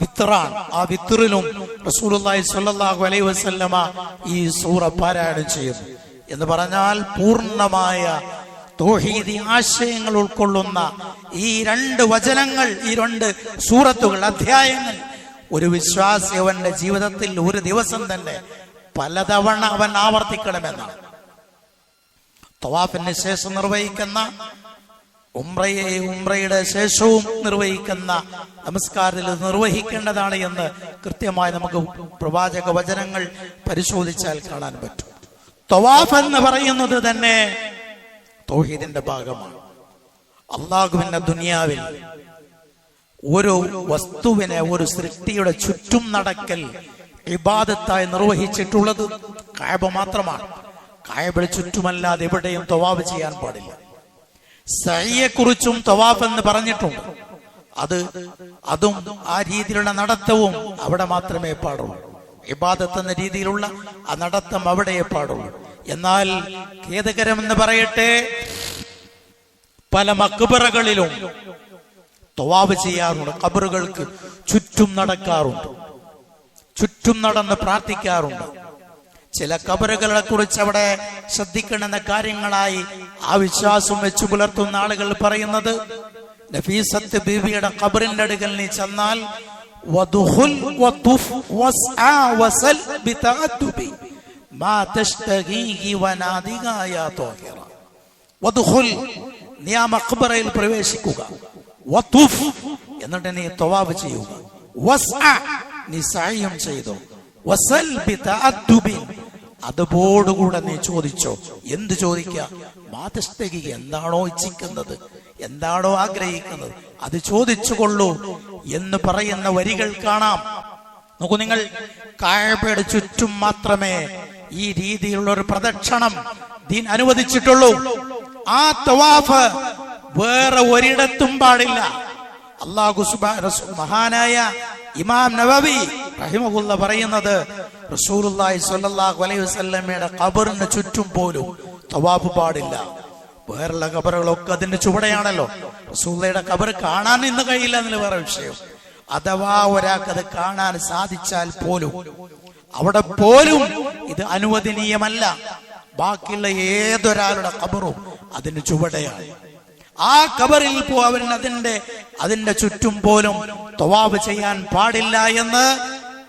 വിത്റാണ്. ആ വിത്റിലും റസൂലുള്ളാഹി സ്വല്ലല്ലാഹു അലൈഹി വസല്ലമ ഈ സൂറ പാരായണം ചെയ്യും. എന്ന് പറഞ്ഞാൽ പൂർണ്ണമായ തൗഹീദി ആശയങ്ങൾ ഉൾക്കൊള്ളുന്ന ഈ 2 വചനങ്ങൾ, ഈ 2 സൂറത്തുകൾ, അധ്യായങ്ങൾ ഒരു വിശ്വാസി അവന്റെ ജീവിതത്തിൽ ഒരു ദിവസം തന്നെ പലതവണ അവൻ ആവർത്തിക്കണമെന്നാണ്. തവാഫിന് ശേഷം നിർവഹിക്കുന്ന ഉംറയുടെ ശേഷവും നിർവഹിക്കുന്ന നമസ്കാരത്തിൽ നിർവഹിക്കേണ്ടതാണ് എന്ന് കൃത്യമായി നമുക്ക് പ്രവാചക വചനങ്ങൾ പരിശോധിച്ചാൽ കാണാൻ പറ്റും. തവാഫ് എന്ന് പറയുന്നത് തന്നെ തൗഹീദിന്റെ ഭാഗമാണ്. അള്ളാഹുവിന്റെ ദുനിയാവിൽ ഒരു വസ്തുവിനെ, ഒരു സൃഷ്ടിയുടെ ചുറ്റും നടക്കൽ ഇബാദത്തായി നിർവഹിച്ചിട്ടുള്ളത് കഅബ മാത്രമാണ്. കഅബയുടെ ചുറ്റുമല്ലാതെ എവിടെയും തവാഫ് ചെയ്യാൻ പാടില്ല. സഅയെ കുറിച്ചും തവാഫ് എന്ന് പറഞ്ഞിട്ടുണ്ട്. അതും ആ രീതിയിലുള്ള നടത്തവും അവിടെ മാത്രമേ പാടുള്ളൂ. ഇബാദത്ത് എന്ന രീതിയിലുള്ള ആ നടത്തം അവിടെയേ പാടുള്ളൂ. എന്നാൽ ഖേദകരമെന്ന് പറയട്ടെ, പല മക്ബറകളിലും തവാഫ് ചെയ്യാറുണ്ട്. ഖബറുകൾക്ക് ചുറ്റും നടക്കാറുണ്ട്, ചുറ്റും നടന്ന് പ്രാർത്ഥിക്കാറുണ്ട്. ചില ഖബറുകളെ കുറിച്ച് അവിടെ ശ്രദ്ധിക്കേണ്ടുന്ന കാര്യങ്ങളായി ആ വിശ്വാസം വെച്ചു പുലർത്തുന്ന ആളുകൾ പറയുന്നത്, നഫീസത്ത് ബീവിയുടെ ഖബറിന്റെ അടുക്കൽ നീ ചെന്നാൽ വദുഖുൽ വതുഫ് വസ്ആ വസൽ ബിതഅദ്ദുബി മാ തഷ്തഗീഹി വനാദിക യാ ത്വാഹിറ. വദുഖുൽ, നീ ആ മഖ്ബറയിൽ പ്രവേശിക്കുക. വതുഫ്, എന്നിട്ട് നീ തവാഫ് ചെയ്യുക. വസ്ആ, നീ സഅയും ചെയ്തു. വസൽ ബിതഅദ്ദുബി, അതോടുകൂടെ നീ ചോദിച്ചോ. എന്ത് ചോദിക്കുക? മാ തഷ്തഗീഹി, എന്താണോ ഇച്ഛിക്കുന്നത്, എന്താണോ ആഗ്രഹിക്കുന്നത് അത് ചോദിച്ചുകൊള്ളൂ എന്ന് പറയുന്ന വരികൾ കാണാം. നോക്കൂ നിങ്ങൾ, കഅബയുടെ ചുറ്റും മാത്രമേ ഈ രീതിയിലുള്ള ഒരു പ്രദക്ഷിണം ദീൻ അനുവദിച്ചിട്ടുള്ളൂ. ആ തവാഫ് വേറെ ഒരിടത്തും പാടില്ല. അല്ലാഹു സുബ്ഹാനഹു മഹാനായ ഇമാം നവവി റഹിമഹുല്ല പറയുന്നത്, റസൂലുള്ളാഹി സ്വല്ലല്ലാഹു അലൈഹി വസല്ലമയുടെ ഖബറിന് ചുറ്റും പോലും തവാഫ് പാടില്ല. വേറുള്ള ഖബറുകളൊക്കെ അതിന്റെ ചുവടെയാണല്ലോ. റസൂലുള്ളാഹിയുടെ ഖബർ കാണാൻ ഇന്ന് കഴിയില്ല എന്നുള്ള വേറെ വിഷയം. അഥവാ ഒരാൾക്ക് അത് കാണാൻ സാധിച്ചാൽ പോലും അവിടെ പോലും ഇത് അനുവദനീയമല്ല. ബാക്കിയുള്ള ഏതൊരാളുടെ ഖബറും അതിന് ചുവടെയാണ്. ആ ഖബറിൽ അവൻ അതിന്റെ ചുറ്റും പോലും തവാഫ് ചെയ്യാൻ പാടില്ല എന്ന്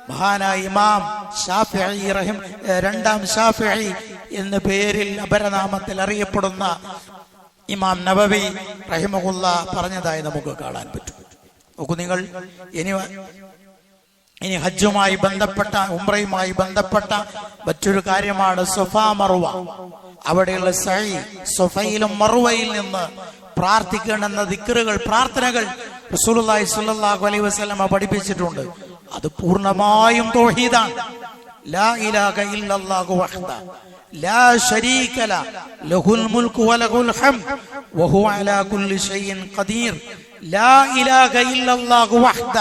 മഹാനായ ഇമാം ഷാഫിഈ രണ്ടാം ഷാഫിഈ എന്ന പേരിൽ അപരനാമത്തിൽ അറിയപ്പെടുന്ന ഇമാം നവവി റഹിമഹുല്ല പറഞ്ഞതായി നമുക്ക് കാണാൻ പറ്റും. നോക്കൂ നിങ്ങൾ, ഇനി ഹജ്ജുമായി ബന്ധപ്പെട്ട, ഉംറയുമായി ബന്ധപ്പെട്ട മറ്റൊരു കാര്യമാണ് സഫാ മറുവ. അവിടെയുള്ള സഈ, സഫയിലും മറുവയിൽ നിന്ന് പ്രാർത്ഥിക്കേണ്ടുന്ന ദിക്റുകൾ, പ്രാർത്ഥനകൾ റസൂലുള്ളാഹി സ്വല്ലല്ലാഹു അലൈഹി വസല്ലമ പഠിപ്പിച്ചിട്ടുണ്ട്. അത് പൂർണ്ണമായും തൗഹീദാണ്. ലാ ഇലാഹ ഇല്ലല്ലാഹു വഹ്ദ ലാ ശരീക ലഹുൽ മുൽക്കു വലഹുൽ ഹംദ് വഹുവ അലാ കുല്ലി ഷൈഇൻ ഖദീർ. ലാ ഇലാഹ ഇല്ലല്ലാഹു വഹ്ദ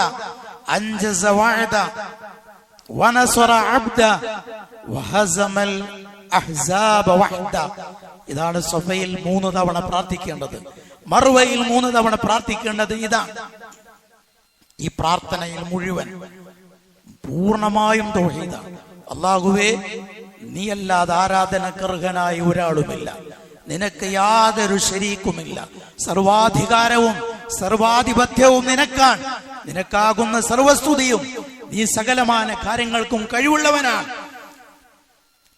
അൻജസ വഅദ വനസറ അബ്ദ വഹസമൽ അഹ്സാബ വഹ്ദ. ഇതാണ് സഫയിൽ 3 തവണ പ്രാർത്ഥിക്കേണ്ടത്. മറുവയിൽ 3 തവണ പ്രാർത്ഥിക്കേണ്ടത് ഇതാണ്. ഈ പ്രാർത്ഥനയിൽ മുഴുവൻ പൂർണ്ണമായും തൗഹീദാണ്. അല്ലാഹുവേ, നീയല്ലാതെ ആരാധനക്കർഹനായ ഒരാളുമില്ല, നിനക്ക് യാതൊരു ശരീക്കുമില്ല, സർവാധികാരവും സർവാധിപത്യവും നിനക്കാണ്, നിനക്കാകുന്ന സർവസ്തുതിയും, നീ സകലമായ കാര്യങ്ങൾക്കും കഴിവുള്ളവനാണ്,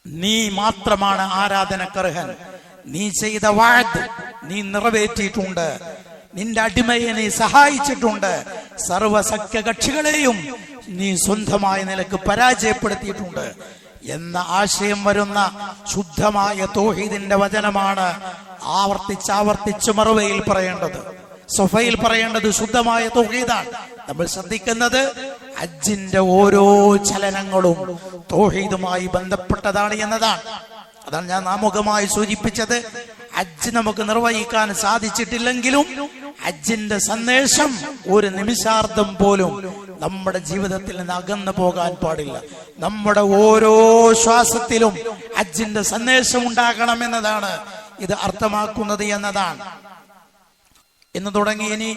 നീ മാത്രമാണ് ആരാധനക്കർഹൻ. നീ ചെയ്ത വഅദ് നീ നിറവേറ്റിയിട്ടുണ്ട്, നിന്റെ അടിമയെ നീ സഹായിച്ചിട്ടുണ്ട്, സർവസഖ്യ കക്ഷികളെയും നീ സ്വന്തമായ നിലക്ക് പരാജയപ്പെടുത്തിയിട്ടുണ്ട്. എന്ന ആശയം വരുന്ന ശുദ്ധമായ തൗഹീദിന്റെ വചനമാണ് ആവർത്തിച്ചാവർത്തിച്ച് മറുവയിൽ പറയേണ്ടത്. സഫയിൽ പറയേണ്ടത് ശുദ്ധമായ തൗഹീദാണ്. നമ്മൾ ശ്രദ്ധിക്കുന്നത് ഹജ്ജിന്റെ ഓരോ ചലനങ്ങളും തൗഹീദുമായി ബന്ധപ്പെട്ടതാണ് എന്നതാണ്. അതാണ് ഞാൻ ആമുഖമായി സൂചിപ്പിച്ചത്. ഹജ്ജ് നമുക്ക് നിർവഹിക്കാൻ സാധിച്ചിട്ടില്ലെങ്കിലും ഹജ്ജിന്റെ സന്ദേശം ഒരു നിമിഷാർദ്ധം പോലും നമ്മുടെ ജീവിതത്തിൽ നിന്ന് അകന്നു പോകാൻ പാടില്ല. നമ്മുടെ ഓരോ ശ്വാസത്തിലും ഹജ്ജിന്റെ സന്ദേശം ഉണ്ടാകണം എന്നതാണ് ഇത് അർത്ഥമാക്കുന്നത് എന്നതാണ്. എന്ന് തുടങ്ങി ഇനി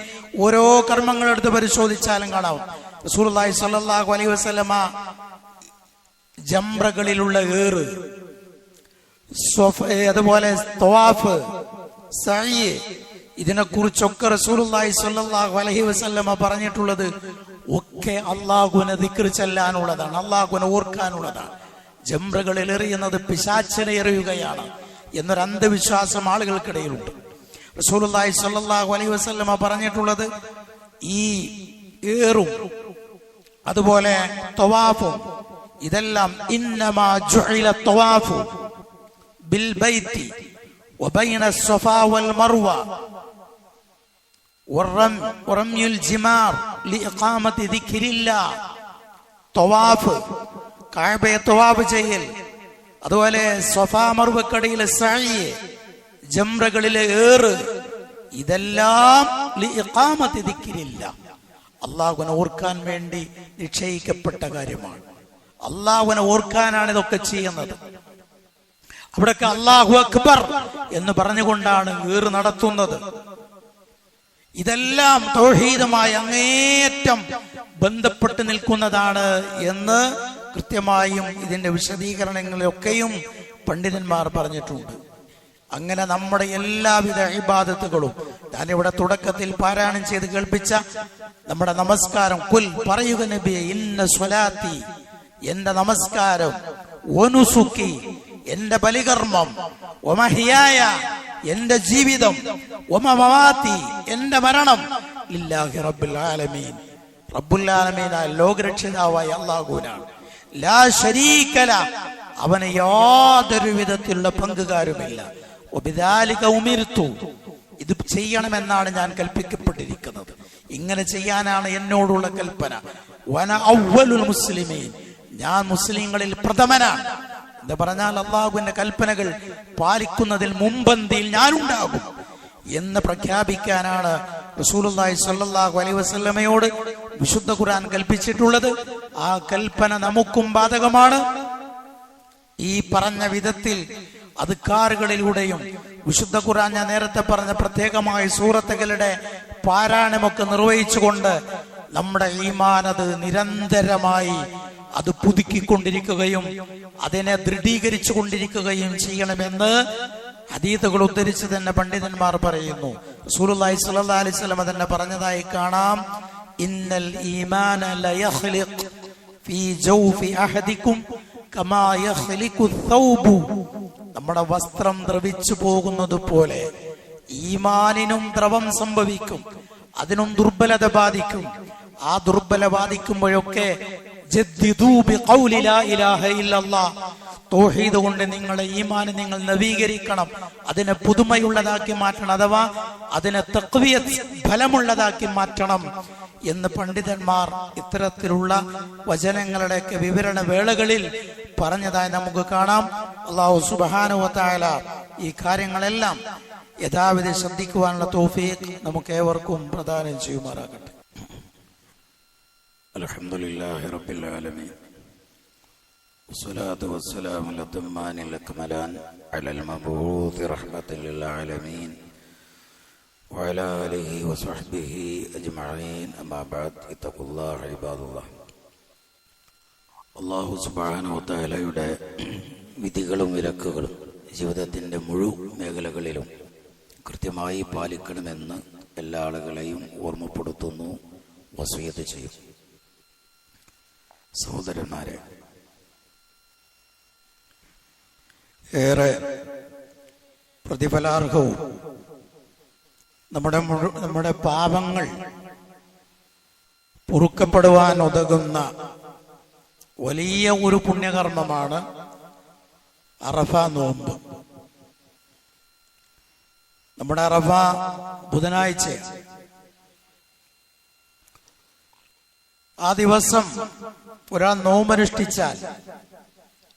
ഓരോ കർമ്മങ്ങളെടുത്ത് പരിശോധിച്ചാലും കാണാം. റസൂലുള്ളാഹി സ്വല്ലല്ലാഹു അലൈഹി വസല്ലമ ജംറകളിലുള്ള ഏറ്, അതുപോലെ തവാഫ്, സഅയ്, ഇതിനെക്കുറിച്ചൊക്കെ റസൂലുള്ളാഹി സ്വല്ലല്ലാഹു അലൈഹി വസല്ലമ പറഞ്ഞിട്ടുള്ളത് ഒക്കെ അള്ളാഹുവിനെ ദിക്ർ ചെല്ലാനുള്ളതാണ്, അള്ളാഹുവിനെ ഓർക്കാനുള്ളതാണ്. ജംറകളിൽ എറിയുന്നത് പിശാചിനെ എറിയുകയാണ് എന്നൊരു അന്ധവിശ്വാസം ആളുകൾക്കിടയിലുണ്ട്. റസൂലുള്ളാഹി സ്വല്ലല്ലാഹു അലൈഹി വസല്ലമ പറഞ്ഞിട്ടുള്ളത് ഈ ഏറും അതുപോലെ തവാഫും ഇതെല്ലാം ഇന്നമാ ജുഇല തവാഫു ബിൽ ബൈത്തി വബൈന الصفا والمروه ورمي الجمار لإقامة ذكر الله. തവാഫ്, കഅബയെ തവാഫ് ചെയ്യൽ, അതുപോലെ സ്വഫാ മർവക്കടയിലെ സഅയ്, ജംറകളിലെ ഏറ്, ഇതെല്ലാം ലിഇഖാമത്തി ദിക്രില്ലാഹ്, അല്ലാഹുവിനെ ഓർക്കാൻ വേണ്ടി നിശ്ചയിക്കപ്പെട്ട കാര്യമാണ്. അല്ലാഹുവിനെ ഓർക്കാനാണ് ഇതൊക്കെ ചെയ്യുന്നത്. അവിടൊക്കെ അല്ലാഹു അക്ബർ എന്ന് പറഞ്ഞുകൊണ്ടാണ് ഏറ് നടത്തുന്നത്. ഇതെല്ലാം തൗഹീദുമായി അങ്ങേയറ്റം ബന്ധപ്പെട്ട് നിൽക്കുന്നതാണ് എന്ന് കൃത്യമായും ഇതിന്റെ വിശദീകരണങ്ങളിലൊക്കെയും പണ്ഡിതന്മാർ പറഞ്ഞിട്ടുണ്ട്. അങ്ങനെ നമ്മുടെ എല്ലാവിധ ഇബാദത്തുകളും ഞാനിവിടെ തുടക്കത്തിൽ പാരായണം ചെയ്ത് കേൾപ്പിച്ച നമ്മുടെ നമസ്കാരം, കുൽ പറയുക നബിയെ, ഇന്ന സ്വലാത്തി, എന്റെ നമസ്കാരം, വനുസുക്കി, എന്റെ ബലികർമ്മം, വമഹിയായ, എന്റെ ജീവിതം, വമമാതി, എന്റെ മരണം, ലില്ലാഹി റബ്ബിൽ ആലമീൻ, റബ്ബുൽ ആലമീനായ ലോകരക്ഷിതാവായ അല്ലാഹുവിനാണ്. ലാ ശരീക ലഹ്, അവന് യാതൊരു വിധത്തിലുള്ള പങ്കുകാരുമില്ല. വബിദാലിക ഉമിർതു, ഇത് ചെയ്യണമെന്നാണ് ഞാൻ കൽപ്പിക്കപ്പെട്ടിരിക്കുന്നത്, ഇങ്ങനെ ചെയ്യാനാണ് എന്നോടുള്ള കൽപ്പന. വന അവ്വലുൽ മുസ്ലിമീൻ, ഞാൻ മുസ്ലിങ്ങളിൽ പ്രഥമനാണ് എന്ന് പറഞ്ഞാൽ അല്ലാഹുവിന്റെ കൽപ്പനകൾ പാലിക്കുന്നതിൽ മുമ്പന്തിയിൽ ഞാനുണ്ടാകും എന്ന് പ്രഖ്യാപിക്കാനാണ് റസൂലുള്ളാഹി സ്വല്ലല്ലാഹു അലൈഹി വസല്ലമയോട് വിശുദ്ധ ഖുർആൻ കൽപ്പിച്ചിട്ടുള്ളത്. ആ കൽപ്പന നമുക്കും ബാധകമാണ്. ഈ പറഞ്ഞ വിധത്തിൽ അദ്കാറുകളിലൂടെയും വിശുദ്ധ ഖുർആൻ ഞാൻ നേരത്തെ പറഞ്ഞ പ്രത്യേകമായ സൂറത്തുകളുടെ പാരായണമൊക്കെ നിർവഹിച്ചുകൊണ്ട് നമ്മുടെ ഈമാൻ അത് നിരന്തരമായി അത് പുതുക്കിക്കൊണ്ടിരിക്കുകയും അതിനെ ദൃഢീകരിച്ചു കൊണ്ടിരിക്കുകയും ചെയ്യണമെന്ന് ഹദീസുകൾ ഉദ്ധരിച്ച് തന്നെ പണ്ഡിതന്മാർ പറയുന്നു. റസൂലുള്ളാഹി സ്വല്ലല്ലാഹു അലൈഹി വസല്ലം തന്നെ പറഞ്ഞതായി കാണാം, ഇന്നൽ ഈമാന ലയഖ്ലിഖ് ഫീ ജൗഫി അഹദികും കമാ യഖ്ലിഖു ഥൗബു, നമ്മുടെ വസ്ത്രം ദ്രവിച്ചു പോകുന്നത് പോലെ ഈമാനിനും ദ്രവം സംഭവിക്കും, അതിനും ദുർബലത ബാധിക്കും. ആ ദുർബല ബാധിക്കുമ്പോഴൊക്കെ ജദ്ദിദൂ ബിഖൗലി ലാ ഇലാഹ ഇല്ലല്ലാഹ്, തൗഹീദ് കൊണ്ട് നിങ്ങളെ ഈമാൻ നിങ്ങൾ നവീകരിക്കണം, അതിനെ പുതുമയുള്ളതാക്കി മാറ്റണം, അഥവാ അതിനെ തഖ്വിയത്ത് ഫലമുള്ളതാക്കി മാറ്റണം എന്ന് പണ്ഡിതന്മാർ ഇത്തരത്തിലുള്ള വചനങ്ങളുടെയൊക്കെ വിവരണ വേളകളിൽ പറഞ്ഞതായി നമുക്ക് കാണാം. അല്ലാഹു സുബ്ഹാനഹു വ തആല ഈ കാര്യങ്ങളെല്ലാം യഥാവിധി ശ്രദ്ധിക്കുവാനുള്ള തൗഫീഖ് നമുക്ക് ഏവർക്കും പ്രദാനം ചെയ്യുമാറാകട്ടെ. അൽഹംദുലില്ലാഹി റബ്ബിൽ ആലമീൻ, വസ്സലാത്തു വസ്സലാമു അലൽ അക്മലാൻ അലൽ മബ്ഊസ് റഹ്മത്തൻ ലിൽ ആലമീൻ വഅലാ ആലിഹി വസഹ്ബിഹി അജ്മഈൻ. അമ്മാ ബഅദ്, ഇത്തഖുല്ലാഹ ഇബാദല്ലാഹ്. അല്ലാഹു സുബ്ഹാനഹു വ തആലയുടെ വിധികളും വിലക്കുകളും ജീവിതത്തിന്റെ മുഴുവൻ മേഖലകളിലും കൃത്യമായി പാലിക്കണമെന്ന് എല്ലാ ആളുകളെയും ഓർമ്മപ്പെടുത്തുന്നു, വസിയത്ത് ചെയ്യും. സഹോദരന്മാരെ, ഏറെ പ്രതിഫലാർഹവും നമ്മുടെ പാപങ്ങൾ പൊറുക്കപ്പെടുവാൻ ഉതകുന്ന വലിയ ഒരു പുണ്യകർമ്മമാണ് അറഫ നോമ്പ്. നമ്മുടെ അറഫ ബുധനാഴ്ച. ആ ദിവസം ഒരാൾ നോമ്പനുഷ്ഠിച്ചാൽ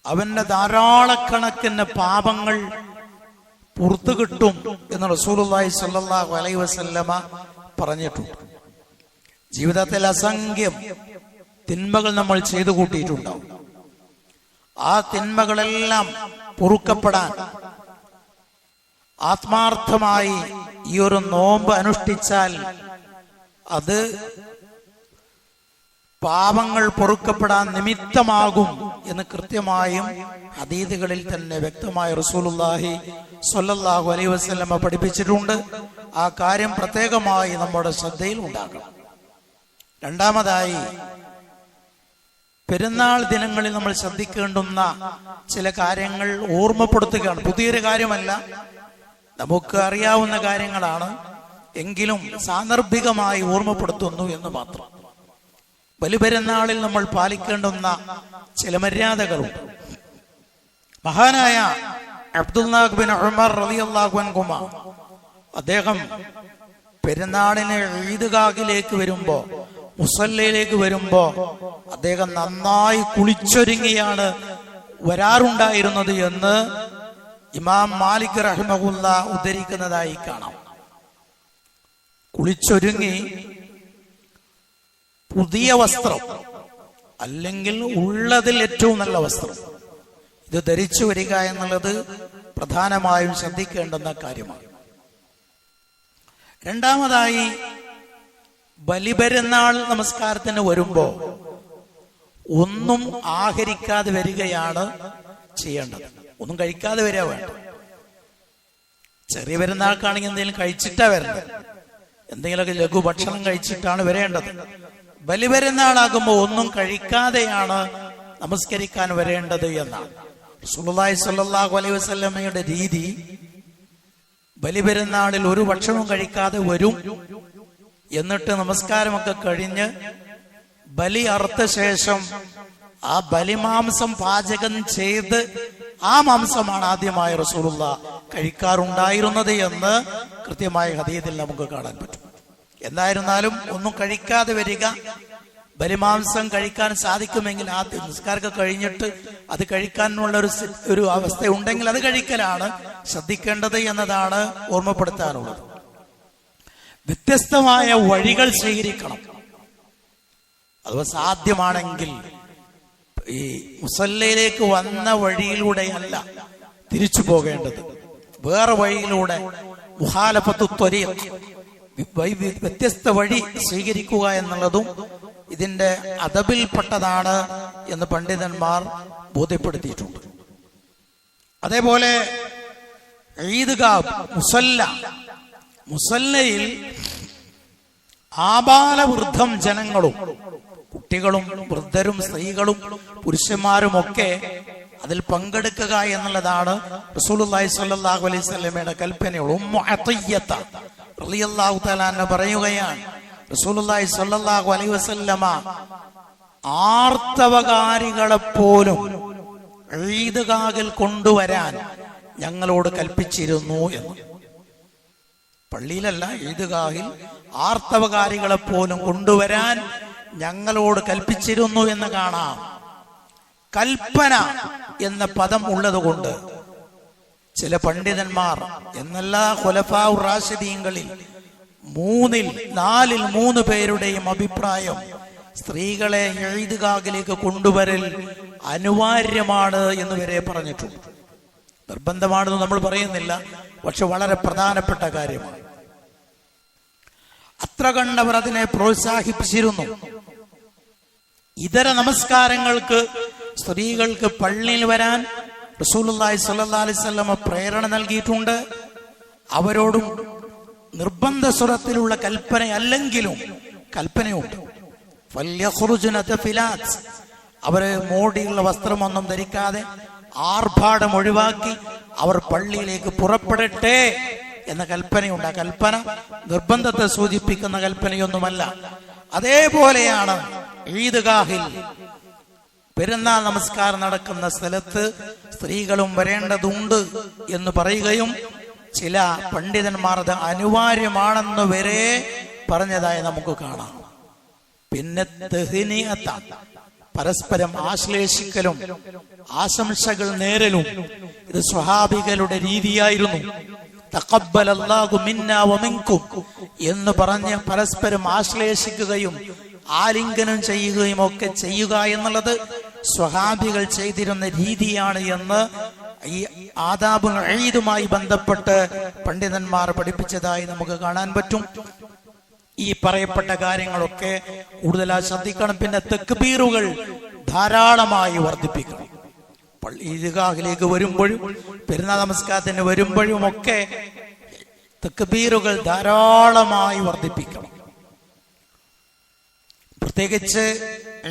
അവന്റെ ധാരാളക്കണക്കിന് പാപങ്ങൾ പുറത്തു കിട്ടും എന്ന് റസൂലുള്ളാഹി സ്വല്ലല്ലാഹു അലൈഹി വസല്ലമ പറഞ്ഞിട്ടുണ്ട്. ജീവിതത്തിൽ അസംഖ്യം തിന്മകൾ നമ്മൾ ചെയ്തു കൂട്ടിയിട്ടുണ്ടാവും. ആ തിന്മകളെല്ലാം പൊറുക്കപ്പെടാൻ ആത്മാർത്ഥമായി ഈ ഒരു നോമ്പ് അനുഷ്ഠിച്ചാൽ അത് പാപങ്ങൾ പൊറുക്കപ്പെടാൻ നിമിത്തമാകും എന്ന് കൃത്യമായും ഹദീസുകളിൽ തന്നെ വ്യക്തമായ റസൂലുള്ളാഹി സ്വല്ലല്ലാഹു അലൈഹി വസല്ലമ പഠിപ്പിച്ചിട്ടുണ്ട്. ആ കാര്യം പ്രത്യേകമായി നമ്മുടെ ശ്രദ്ധയിൽ ഉണ്ടാകണം. രണ്ടാമതായി, പെരുന്നാൾ ദിനങ്ങളിൽ നമ്മൾ ശ്രദ്ധിക്കേണ്ടുന്ന ചില കാര്യങ്ങൾ ഓർമ്മപ്പെടുത്തുകയാണ്. പുതിയൊരു കാര്യമല്ല, നമുക്ക് അറിയാവുന്ന കാര്യങ്ങളാണ്, എങ്കിലും സാന്ദർഭികമായി ഓർമ്മപ്പെടുത്തുന്നു എന്ന് മാത്രം. ബലിപെരുന്നാളിൽ നമ്മൾ പാലിക്കേണ്ടുന്ന ചില മര്യാദകളുണ്ട്. മഹാനായ അബ്ദുല്ലാഹ് ബിൻ ഉമർ റളിയല്ലാഹു അൻഹുമ അദ്ദേഹം പെരുന്നാളിന് ഈദ്ഗാഹിലേക്ക് വരുമ്പോ, മുസല്ലയിലേക്ക് വരുമ്പോ അദ്ദേഹം നന്നായി കുളിച്ചൊരുങ്ങിയാണ് വരാറുണ്ടായിരുന്നത് എന്ന് ഇമാം മാലിക് റഹിമഹുല്ല ഉദ്ധരിക്കുന്നതായി കാണാം. കുളിച്ചൊരുങ്ങി പുതിയ വസ്ത്രം, അല്ലെങ്കിൽ ഉള്ളതിൽ ഏറ്റവും നല്ല വസ്ത്രം, ഇത് ധരിച്ചു വരിക എന്നുള്ളത് പ്രധാനമായും ശ്രദ്ധിക്കേണ്ടുന്ന കാര്യമാണ്. രണ്ടാമതായി, ബലിപെരുന്നാൾ നമസ്കാരത്തിന് വരുമ്പോ ഒന്നും ആഹരിക്കാതെ വരികയാണ് ചെയ്യേണ്ടത്. ഒന്നും കഴിക്കാതെ വരിക വേണ്ട. ചെറിയ പെരുന്നാൾക്കാണെങ്കിൽ എന്തെങ്കിലും കഴിച്ചിട്ടാ വരേണ്ടത്, എന്തെങ്കിലുമൊക്കെ ലഘു ഭക്ഷണം കഴിച്ചിട്ടാണ് വരേണ്ടത്. ബലിപെരുന്നാളാകുമ്പോൾ ഒന്നും കഴിക്കാതെയാണ് നമസ്കരിക്കാൻ വരേണ്ടത് എന്നാണ് റസൂലുള്ളാഹി സ്വല്ലല്ലാഹു അലൈഹി വസല്ലമയുടെ രീതി. ബലിപെരുന്നാളിൽ ഒരു ഭക്ഷണവും കഴിക്കാതെ വരും. എന്നിട്ട് നമസ്കാരമൊക്കെ കഴിഞ്ഞ് ബലി അറുത്ത ശേഷം ആ ബലിമാംസം പാചകം ചെയ്ത് ആ മാംസമാണ് ആദ്യമായി റസൂലുള്ളാഹി കഴിക്കാറുണ്ടായിരുന്നത് എന്ന് കൃത്യമായ ഹദീസിൽ നമുക്ക് കാണാൻ പറ്റും. എന്തായിരുന്നാലും ഒന്നും കഴിക്കാതെ വരിക, ബലിമാംസം കഴിക്കാൻ സാധിക്കുമെങ്കിൽ ആദ്യം നിസ്കാരമൊക്കെ കഴിഞ്ഞിട്ട് അത് കഴിക്കാനുള്ള ഒരു അവസ്ഥ ഉണ്ടെങ്കിൽ അത് കഴിക്കലാണ് ശ്രദ്ധിക്കേണ്ടത് എന്നതാണ് ഓർമ്മപ്പെടുത്താനുള്ളത്. വ്യത്യസ്തമായ വഴികൾ സ്വീകരിക്കണം. അഥവാ സാധ്യമാണെങ്കിൽ ഈ മുസല്ലയിലേക്ക് വന്ന വഴിയിലൂടെയല്ല തിരിച്ചു പോകേണ്ടത്, വേറെ വഴിയിലൂടെ മുഖാലഫത്തു ത്വരീഖ്, വ്യത്യസ്ത വഴി സ്വീകരിക്കുക എന്നുള്ളതും ഇതിന്റെ അദബിൽപ്പെട്ടതാണ് എന്ന് പണ്ഡിതന്മാർ ബോധ്യപ്പെടുത്തിയിട്ടുണ്ട്. അതേപോലെ ഈദ്ഗാഹ്, മുസല്ലയിൽ ആബാലവൃദ്ധം ജനങ്ങളും, കുട്ടികളും വൃദ്ധരും സ്ത്രീകളും പുരുഷന്മാരുമൊക്കെ അതിൽ പങ്കെടുക്കുക എന്നുള്ളതാണ് റസൂലുള്ളാഹി സ്വല്ലല്ലാഹു അലൈഹി വസല്ലമയുടെ കൽപ്പനയോട്. ഉമ്മു അത്തിയ്യത റളിയല്ലാഹു തആല അൻഹ പറയുകയാണ്, റസൂലുള്ളാഹി സ്വല്ലല്ലാഹു അലൈഹി വസല്ലമ ആർത്തവകാരികളെപ്പോലും ഈദ്ഗാഹിൽ കൊണ്ടുവരാൻ ഞങ്ങളോട് കൽപ്പിച്ചിരുന്നു എന്ന്. പള്ളിയിലല്ല, ഈദ്ഗാഹിൽ ആർത്തവകാരികളെപ്പോലും കൊണ്ടുവരാൻ ഞങ്ങളോട് കൽപ്പിച്ചിരുന്നു എന്ന് കാണാം. കൽപ്പന എന്ന പദം ഉള്ളത് കൊണ്ട് ചില പണ്ഡിതന്മാർ എന്നല്ല ഖുലഫാഉർ റാഷിദീങ്ങളിൽ 4 പേരുടെയും അഭിപ്രായം സ്ത്രീകളെ ഈദ്ഗാഹിലേക്ക് കൊണ്ടുവരൽ അനിവാര്യമാണ് എന്ന് വരെ പറഞ്ഞിട്ടുണ്ട്. നിർബന്ധമാണെന്ന് നമ്മൾ പറയുന്നില്ല, പക്ഷെ വളരെ പ്രധാനപ്പെട്ട കാര്യമാണ്. അത്ര കണ്ടവർ അതിനെ പ്രോത്സാഹിപ്പിച്ചിരുന്നു. ഇതര നമസ്കാരങ്ങൾക്ക് സ്ത്രീകൾക്ക് പള്ളിയിൽ വരാൻ റസൂലുള്ളാഹി സ്വല്ലല്ലാഹു അലൈഹി വസല്ലം പ്രേരണ നൽകിയിട്ടുണ്ട്. അവരോടും നിർബന്ധ സ്വരത്തിലുള്ള കൽപ്പനയല്ലെങ്കിലും കൽപ്പനയുണ്ട്. അവര് മോടിയുള്ള വസ്ത്രമൊന്നും ധരിക്കാതെ ആർഭാടം ഒഴിവാക്കി അവർ പള്ളിയിലേക്ക് പുറപ്പെടട്ടെ എന്ന കൽപ്പനയുണ്ട്. ആ കൽപ്പന നിർബന്ധത്തെ സൂചിപ്പിക്കുന്ന കൽപ്പനയൊന്നുമല്ല. അതേപോലെയാണ് ഈദ്ഗാഹിൽ പെരുന്നാൾ നമസ്കാരം നടക്കുന്ന സ്ഥലത്ത് സ്ത്രീകളും വരേണ്ടതുണ്ട് എന്ന് പറയുകയും ചില പണ്ഡിതന്മാർ അത് അനിവാര്യമാണെന്ന് വരെ പറഞ്ഞതായി നമുക്ക് കാണാം. പിന്നെ തഹ്നിയത്താണ്, പരസ്പരം ആശ്ലേഷിക്കലും ആശംസകൾ നേരലും ഇത് സ്വഹാബികളുടെ രീതിയായിരുന്നു. തഖബ്ബലല്ലാഹു മിന്നാ വമിൻകും എന്ന് പറഞ്ഞ് പരസ്പരം ആശ്ലേഷിക്കുകയും ആലിംഗനം ചെയ്യുകയും ഒക്കെ ചെയ്യുക എന്നുള്ളത് സ്വഹാബികൾ ചെയ്തിരുന്ന രീതിയാണ് എന്ന് ഈ ആദാബുൽ ഈദുമായി ബന്ധപ്പെട്ട് പണ്ഡിതന്മാർ പഠിപ്പിച്ചതായി നമുക്ക് കാണാൻ പറ്റും. ഈ പറയപ്പെട്ട കാര്യങ്ങളൊക്കെ കൂടുതലായി ശ്രദ്ധിക്കണം. പിന്നെ തക്ബീറുകൾ ധാരാളമായി വർദ്ധിപ്പിക്കണം. ഈദ്ഗാഹിലേക്ക് വരുമ്പോഴും പെരുന്നാൾ നമസ്കാരത്തിന് വരുമ്പോഴും ഒക്കെ തക്ബീറുകൾ ധാരാളമായി വർദ്ധിപ്പിക്കണം. പ്രത്യേകിച്ച്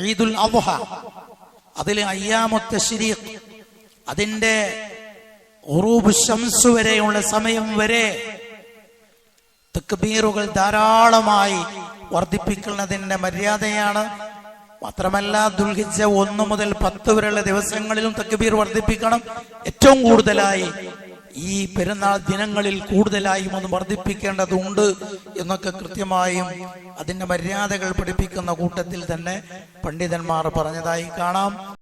ഈദുൽ അദ്ഹ, അതിൽ അയ്യാമുത്ത് തശ്രീഖ്, അതിന്റെ ഉറൂബ് ശംസ് വരെയുള്ള സമയം വരെ തക്ബീറുകൾ ധാരാളമായി വർദ്ധിപ്പിക്കുന്നതിന്റെ മര്യാദയാണ്. മാത്രമല്ല ദുൽഹിജ്ജ 1 മുതൽ 10 വരെയുള്ള ദിവസങ്ങളിലും തക്ബീർ വർദ്ധിപ്പിക്കണം. ഏറ്റവും കൂടുതലായി ഈ പെരുന്നാൾ ദിനങ്ങളിൽ കൂടുതലായും ഒന്ന് വർദ്ധിപ്പിക്കേണ്ടതുണ്ട് എന്നൊക്കെ കൃത്യമായും അതിന്റെ മര്യാദകൾ പഠിപ്പിക്കുന്ന കൂട്ടത്തിൽ തന്നെ പണ്ഡിതന്മാർ പറഞ്ഞതായി കാണാം.